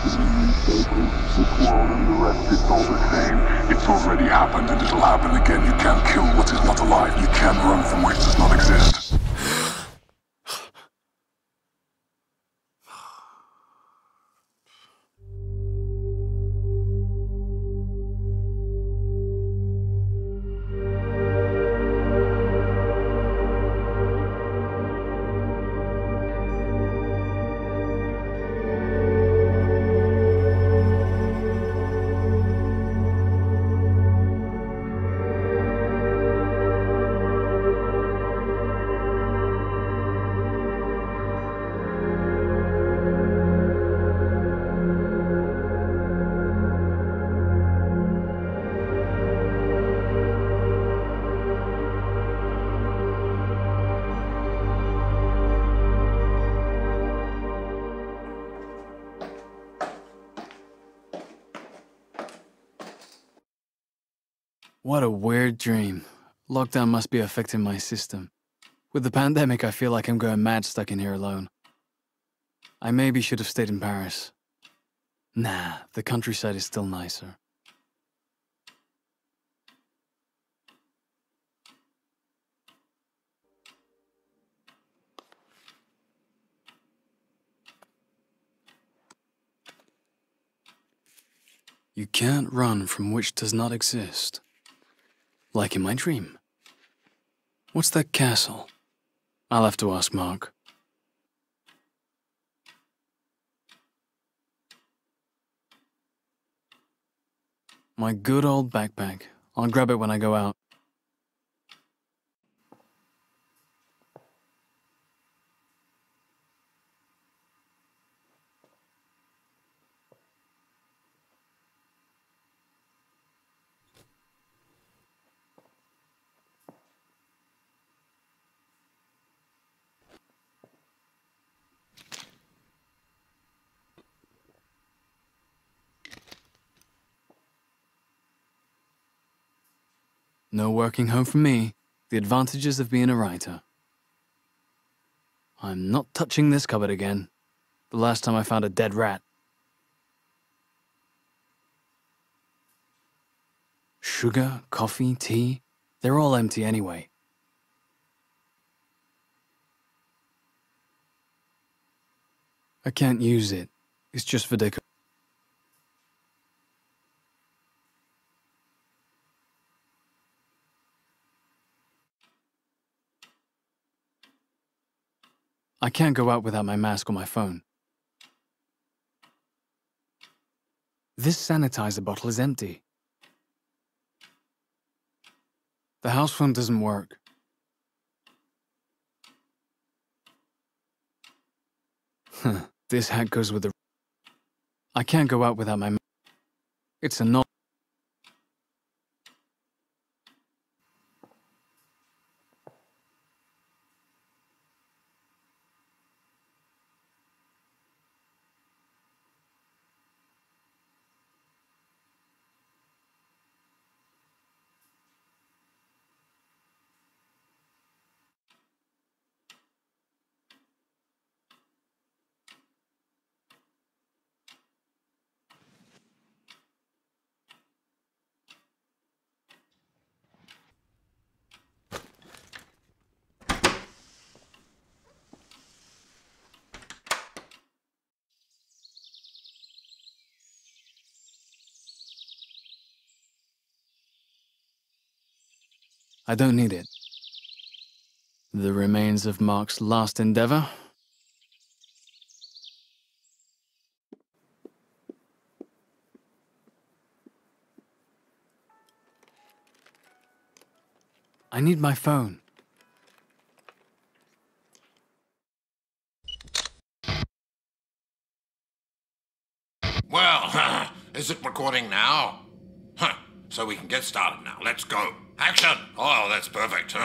And the rest, it's all the same. It's already happened and it'll happen again. You can't kill what is not alive. You can't run from which does not exist. What a weird dream. Lockdown must be affecting my system. With the pandemic, I feel like I'm going mad stuck in here alone. I maybe should have stayed in Paris. Nah, the countryside is still nicer. You can't run from which does not exist. Like in my dream. What's that castle? I'll have to ask Mark. My good old backpack. I'll grab it when I go out. No working home for me. The advantages of being a writer. I'm not touching this cupboard again. The last time I found a dead rat. Sugar, coffee, tea, they're all empty anyway. I can't use it. It's just for decor. I can't go out without my mask or my phone. This sanitizer bottle is empty. The house phone doesn't work. This hat goes with the... I can't go out without my mask. It's a no... I don't need it. The remains of Mark's last endeavor. I need my phone. Well, is it recording now? So we can get started now. Let's go. Action! Oh, that's perfect.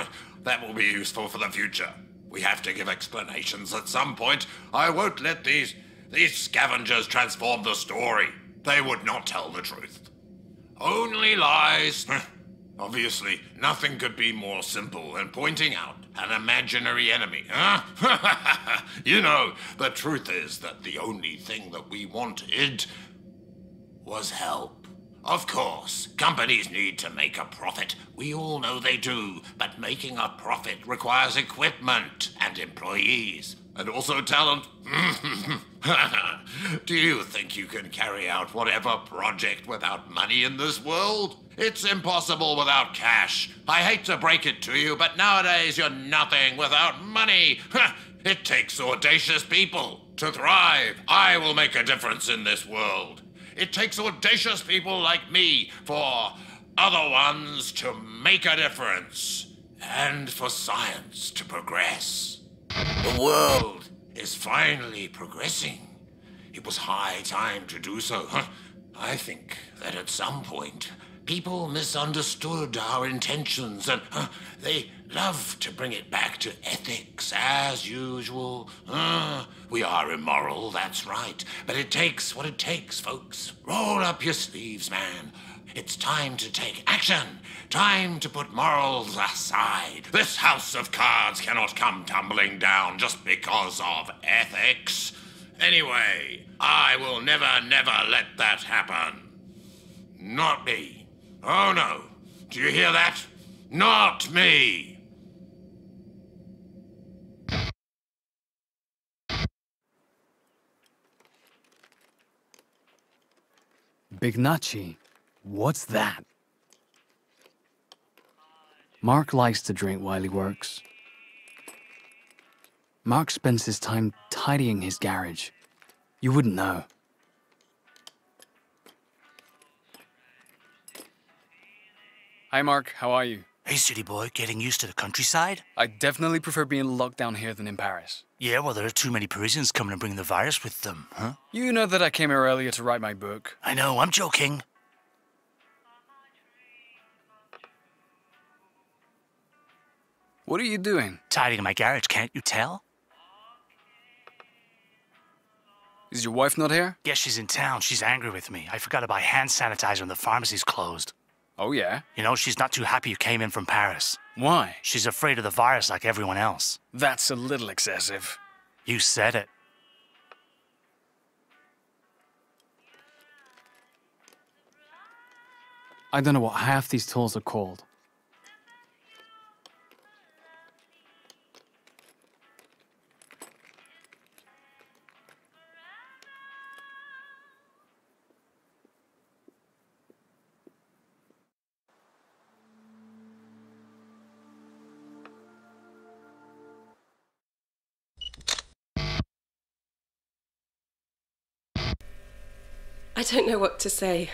That will be useful for the future. We have to give explanations at some point. I won't let these scavengers transform the story. They would not tell the truth. Only lies. Obviously, nothing could be more simple than pointing out an imaginary enemy, huh? You know, the truth is that the only thing that we wanted was help. Of course, companies need to make a profit. We all know they do. But making a profit requires equipment and employees. And also talent. Do you think you can carry out whatever project without money in this world? It's impossible without cash. I hate to break it to you, but nowadays you're nothing without money. It takes audacious people to thrive. I will make a difference in this world. It takes audacious people like me for other ones to make a difference, and for science to progress. The world is finally progressing. It was high time to do so. I think that at some point, people misunderstood our intentions, and they love to bring it back to ethics as usual. We are immoral, that's right. But it takes what it takes, folks. Roll up your sleeves, man. It's time to take action. Time to put morals aside. This house of cards cannot come tumbling down just because of ethics. Anyway, I will never let that happen. Not me. Oh no. Do you hear that? Not me. Bignachi, what's that? Mark likes to drink while he works. Mark spends his time tidying his garage. You wouldn't know. Hi, Mark. How are you? Hey, city boy, getting used to the countryside? I definitely prefer being locked down here than in Paris. Yeah, well, there are too many Parisians coming and bringing the virus with them, huh? You know that I came here earlier to write my book. I know, I'm joking. What are you doing? Tidying my garage, can't you tell? Is your wife not here? Yes, she's in town. She's angry with me. I forgot to buy hand sanitizer and the pharmacy's closed. Oh, yeah? You know, she's not too happy you came in from Paris. Why? She's afraid of the virus like everyone else. That's a little excessive. You said it. I don't know what half these tools are called. I don't know what to say.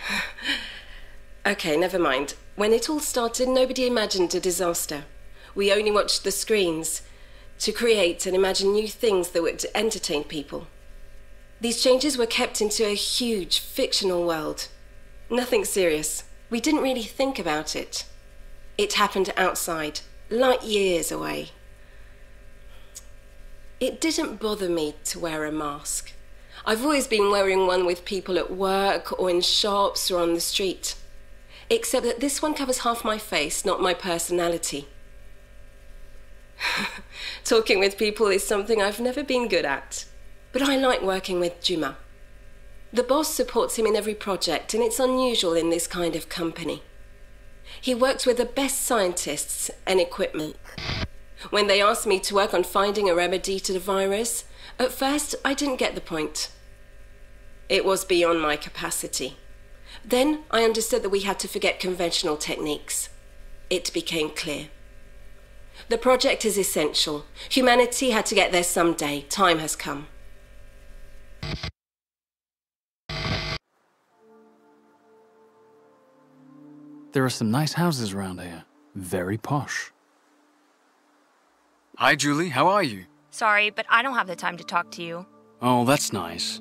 Okay, never mind. When it all started, nobody imagined a disaster. We only watched the screens to create and imagine new things that would entertain people. These changes were kept into a huge fictional world. Nothing serious. We didn't really think about it. It happened outside, light years away. It didn't bother me to wear a mask. I've always been wearing one with people at work or in shops or on the street. Except that this one covers half my face, not my personality. Talking with people is something I've never been good at. But I like working with Juma. The boss supports him in every project, and it's unusual in this kind of company. He works with the best scientists and equipment. When they asked me to work on finding a remedy to the virus, at first I didn't get the point. It was beyond my capacity. Then I understood that we had to forget conventional techniques. It became clear. The project is essential. Humanity had to get there someday. Time has come. There are some nice houses around here. Very posh. Hi, Julie. How are you? Sorry, but I don't have the time to talk to you. Oh, that's nice.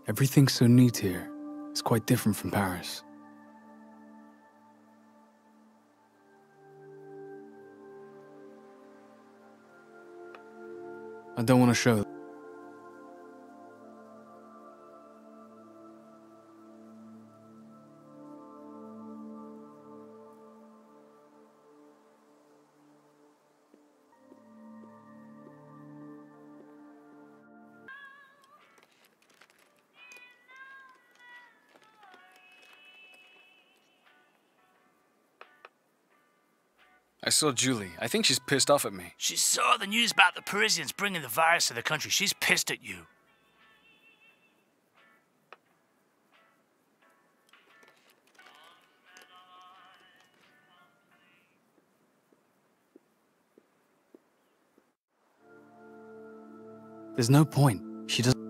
Everything's so neat here. It's quite different from Paris. I don't want to show. I saw Julie. I think she's pissed off at me. She saw the news about the Parisians bringing the virus to the country. She's pissed at you. There's no point. She doesn't.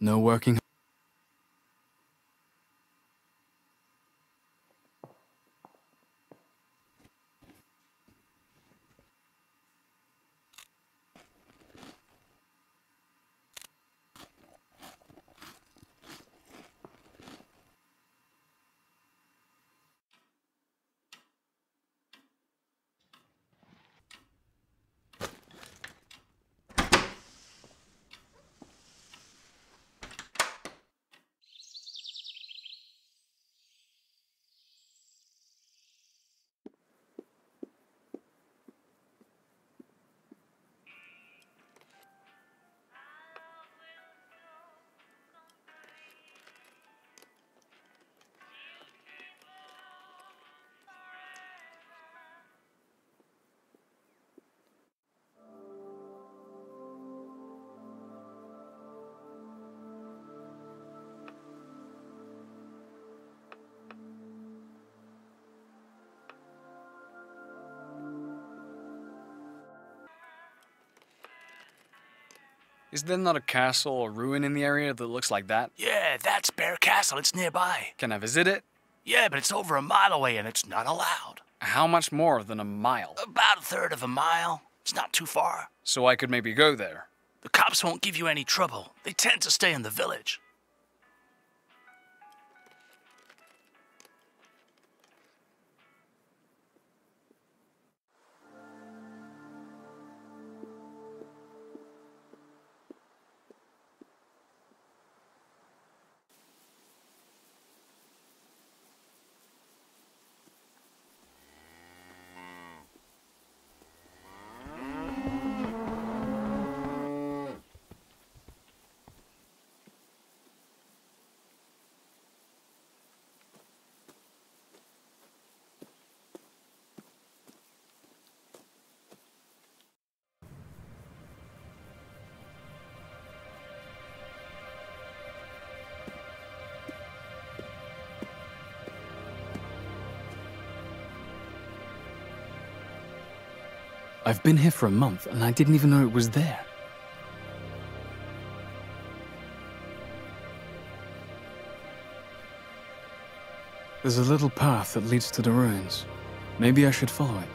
No working. Is there not a castle or ruin in the area that looks like that? Yeah, that's Bear Castle. It's nearby. Can I visit it? Yeah, but it's over a mile away and it's not allowed. How much more than a mile? About a third of a mile. It's not too far. So I could maybe go there. The cops won't give you any trouble. They tend to stay in the village. I've been here for a month and I didn't even know it was there. There's a little path that leads to the ruins. Maybe I should follow it.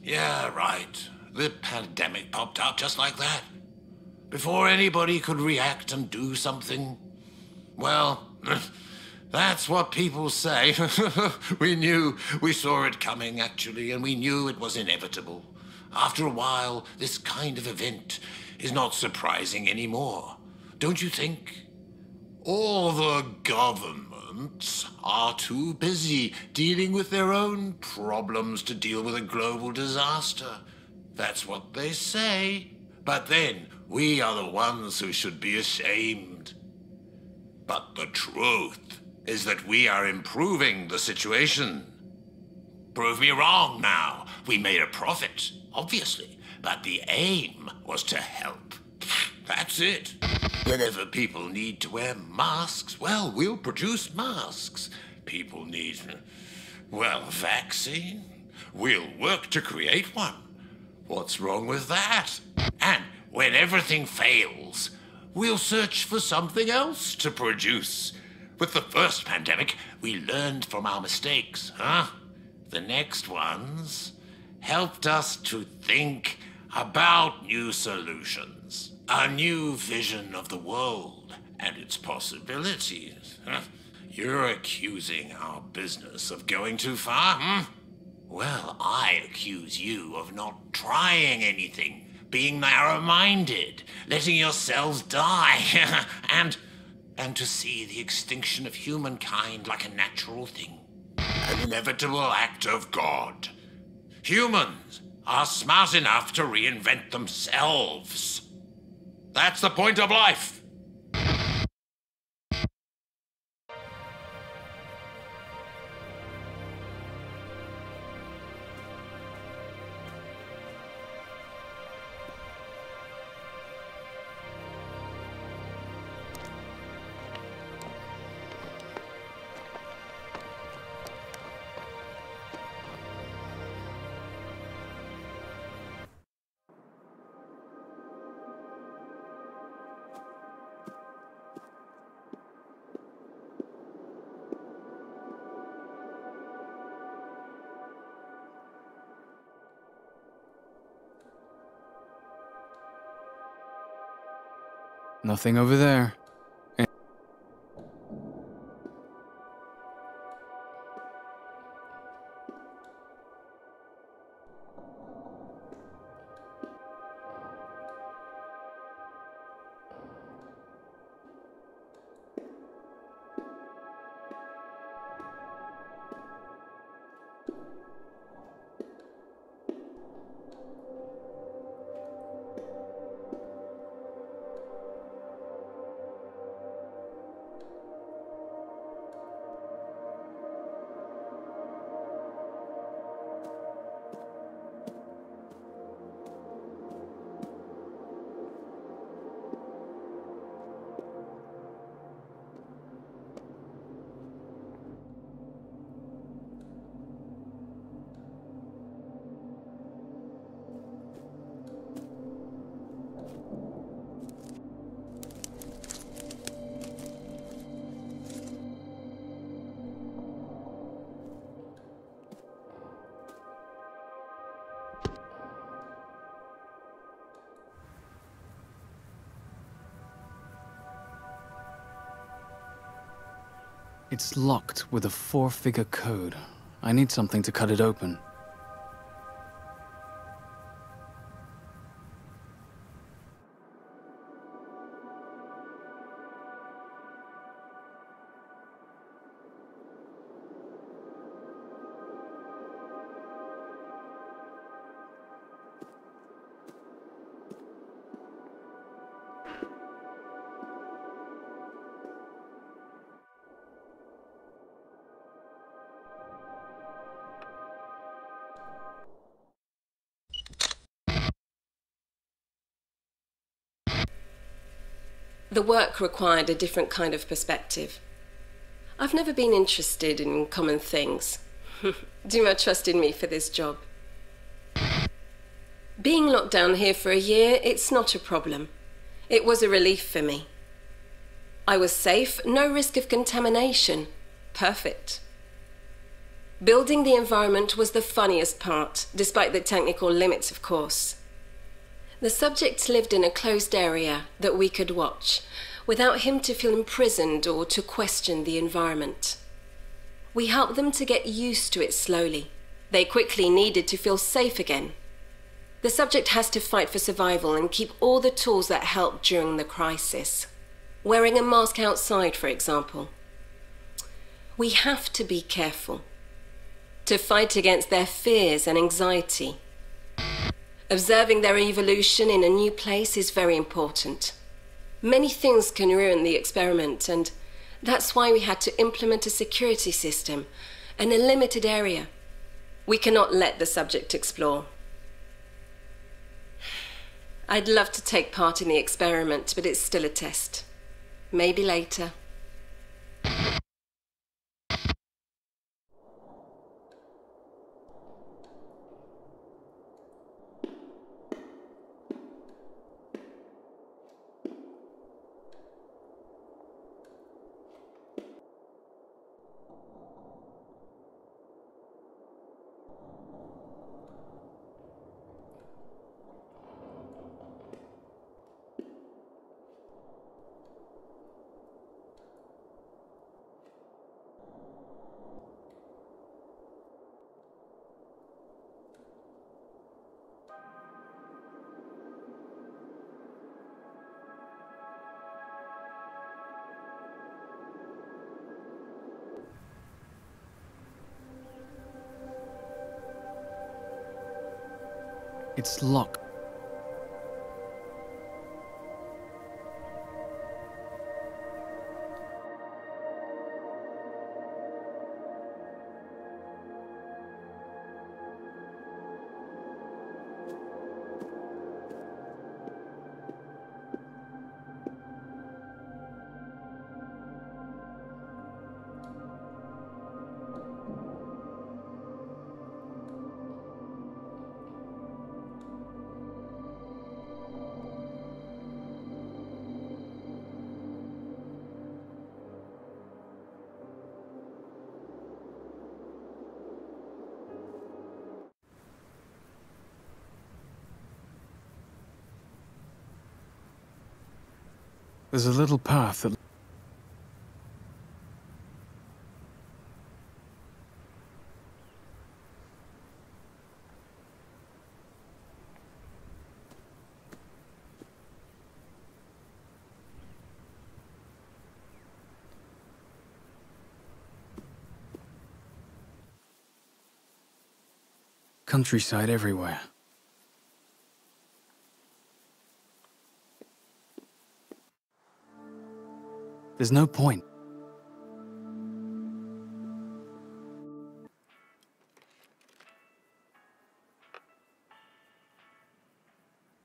Yeah, right. The pandemic popped up just like that. Before anybody could react and do something. Well, that's what people say. We saw it coming, actually, and we knew it was inevitable. After a while, this kind of event is not surprising anymore. Don't you think? All the governments are too busy dealing with their own problems to deal with a global disaster. That's what they say. But then, we are the ones who should be ashamed. But the truth is that we are improving the situation. Prove me wrong now. We made a profit, obviously, but the aim was to help. That's it. Whenever people need to wear masks, well, we'll produce masks. People need, well, a vaccine. We'll work to create one. What's wrong with that? And when everything fails, we'll search for something else to produce. With the first pandemic, we learned from our mistakes, huh? The next ones helped us to think about new solutions, a new vision of the world and its possibilities. You're accusing our business of going too far, Well, I accuse you of not trying anything, being narrow-minded, letting yourselves die, and to see the extinction of humankind like a natural thing, an inevitable act of God. Humans are smart enough to reinvent themselves. That's the point of life. Nothing over there. It's locked with a 4-figure code. I need something to cut it open. The work required a different kind of perspective. I've never been interested in common things. Duma trusted me for this job. Being locked down here for a year, it's not a problem. It was a relief for me. I was safe, no risk of contamination. Perfect. Building the environment was the funniest part, despite the technical limits, of course. The subject lived in a closed area that we could watch, without him to feel imprisoned or to question the environment. We helped them to get used to it slowly. They quickly needed to feel safe again. The subject has to fight for survival and keep all the tools that helped during the crisis. Wearing a mask outside, for example. We have to be careful. To fight against their fears and anxiety. Observing their evolution in a new place is very important. Many things can ruin the experiment, and that's why we had to implement a security system in a limited area. We cannot let the subject explore. I'd love to take part in the experiment, but it's still a test. Maybe later. It's locked. There's a little path that... Countryside everywhere. There's no point.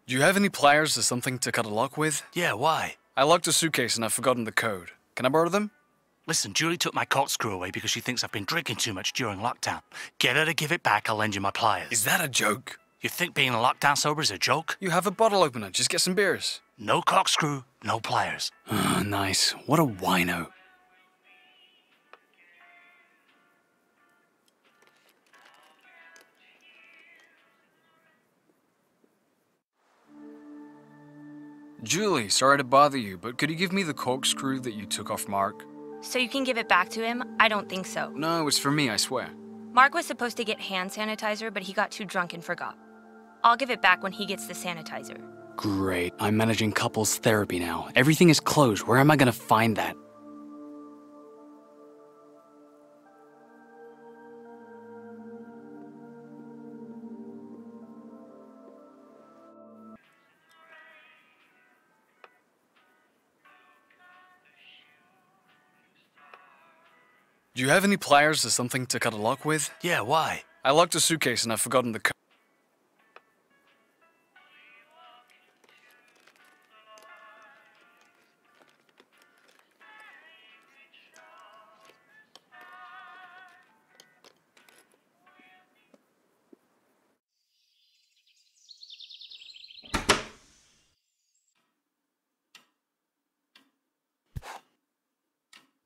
Do you have any pliers or something to cut a lock with? Yeah, why? I locked a suitcase and I've forgotten the code. Can I borrow them? Listen, Julie took my corkscrew away because she thinks I've been drinking too much during lockdown. Get her to give it back, I'll lend you my pliers. Is that a joke? You think being in lockdown sober is a joke? You have a bottle opener, just get some beers. No corkscrew, no pliers. Ah, nice. What a wino. Julie, sorry to bother you, but could you give me the corkscrew that you took off Mark? So you can give it back to him? I don't think so. No, it's for me, I swear. Mark was supposed to get hand sanitizer, but he got too drunk and forgot. I'll give it back when he gets the sanitizer. Great. I'm managing couples therapy now. Everything is closed. Where am I gonna find that? Do you have any pliers or something to cut a lock with? Yeah, why? I locked a suitcase and I've forgotten the code.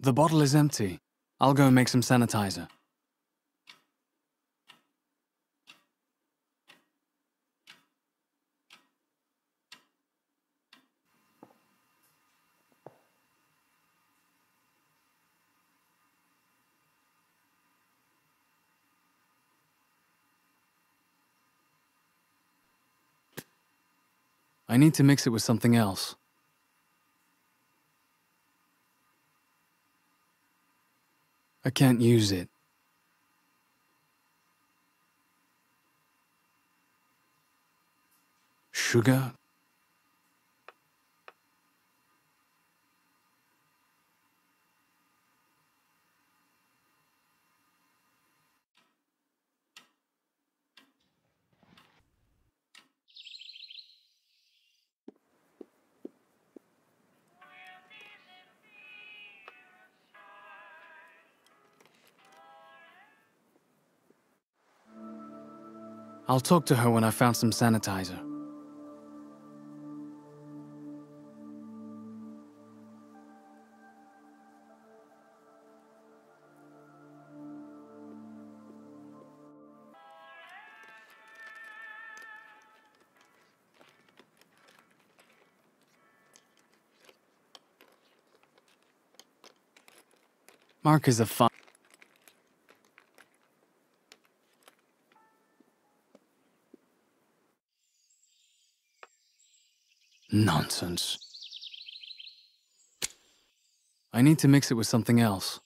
The bottle is empty. I'll go and make some sanitizer. I need to mix it with something else. I can't use it. Sugar? I'll talk to her when I found some sanitizer. Mark is a fun... Nonsense. I need to mix it with something else.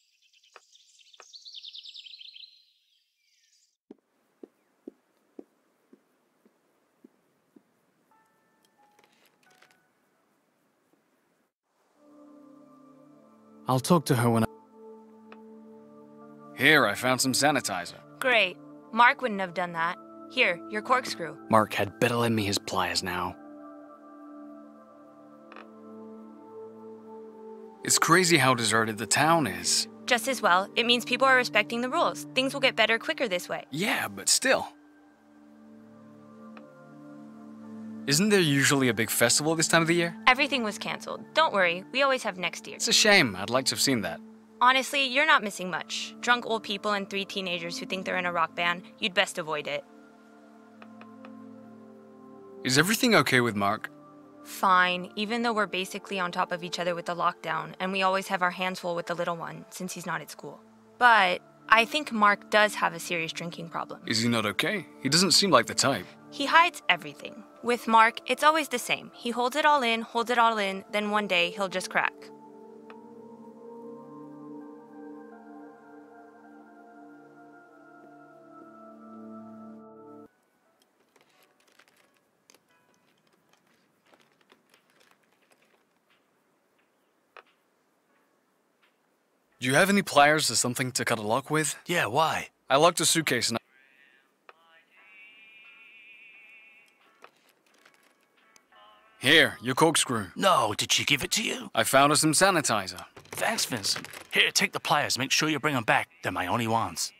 I'll talk to her when I... Here, I found some sanitizer. Great. Mark wouldn't have done that. Here, your corkscrew. Mark had better lend me his pliers now. It's crazy how deserted the town is. Just as well, it means people are respecting the rules. Things will get better quicker this way. Yeah, but still. Isn't there usually a big festival this time of the year? Everything was canceled. Don't worry, we always have next year. It's a shame. I'd like to have seen that. Honestly, you're not missing much. Drunk old people and 3 teenagers who think they're in a rock band, you'd best avoid it. Is everything okay with Mark? Fine, even though we're basically on top of each other with the lockdown, and we always have our hands full with the little one, since he's not at school. But I think Mark does have a serious drinking problem. Is he not okay? He doesn't seem like the type. He hides everything. With Mark, it's always the same. He holds it all in, then one day he'll just crack. Do you have any pliers or something to cut a lock with? Yeah, why? I locked a suitcase and Here, your corkscrew. No, did she give it to you? I found her some sanitizer. Thanks, Vincent. Here, take the pliers. Make sure you bring them back. They're my only ones.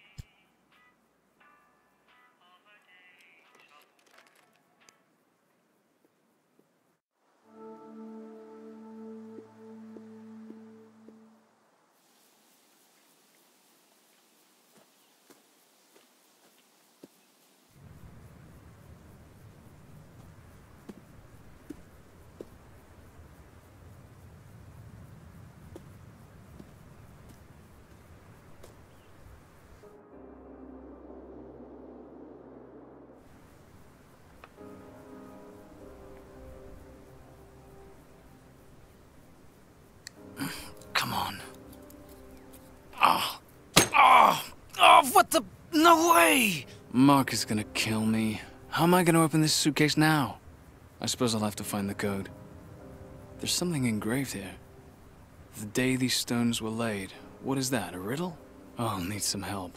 Come on. Oh, what the... No way! Mark is gonna kill me. How am I gonna open this suitcase now? I suppose I'll have to find the code. There's something engraved here. The day these stones were laid. What is that, a riddle? Oh, I'll need some help.